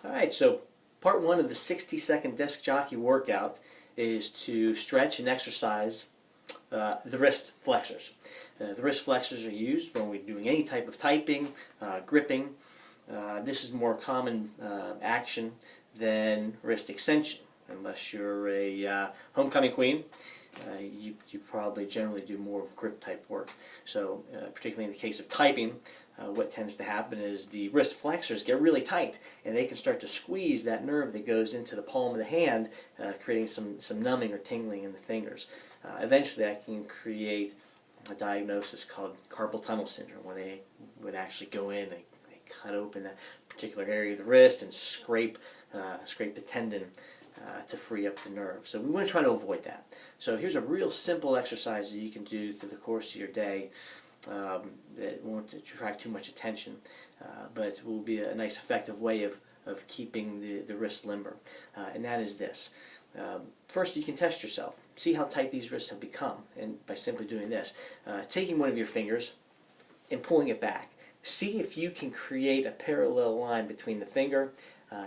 Alright, so part one of the 60-second disc jockey workout is to stretch and exercise the wrist flexors. The wrist flexors are used when we're doing any type of typing, gripping. This is more common action than wrist extension. Unless you're a homecoming queen, you probably generally do more of grip type work. So particularly in the case of typing, what tends to happen is the wrist flexors get really tight and they can start to squeeze that nerve that goes into the palm of the hand, creating some numbing or tingling in the fingers. Eventually that can create a diagnosis called carpal tunnel syndrome, where they would actually go in, they cut open that particular area of the wrist and scrape the tendon to free up the nerve. So we want to try to avoid that. So here's a real simple exercise that you can do through the course of your day that won't attract too much attention, but will be a nice effective way of keeping the wrist limber. And that is this. First, you can test yourself. See how tight these wrists have become, and by simply doing this. Taking one of your fingers and pulling it back. See if you can create a parallel line between the finger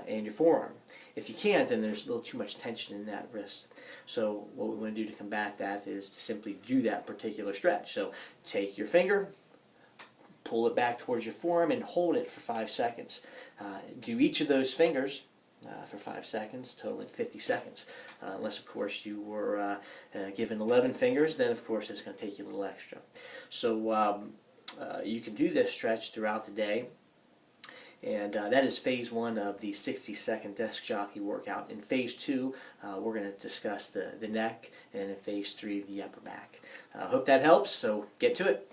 and your forearm. If you can't, then there's a little too much tension in that wrist. So what we want to do to combat that is to simply do that particular stretch. So take your finger, pull it back towards your forearm, and hold it for 5 seconds. Do each of those fingers for 5 seconds, totaling 50 seconds. Unless, of course, you were given 11 fingers, then, of course, it's going to take you a little extra. So you can do this stretch throughout the day. And that is phase one of the 60-second desk jockey workout. In phase two, we're going to discuss the neck, and in phase three, the upper back. I hope that helps, so get to it.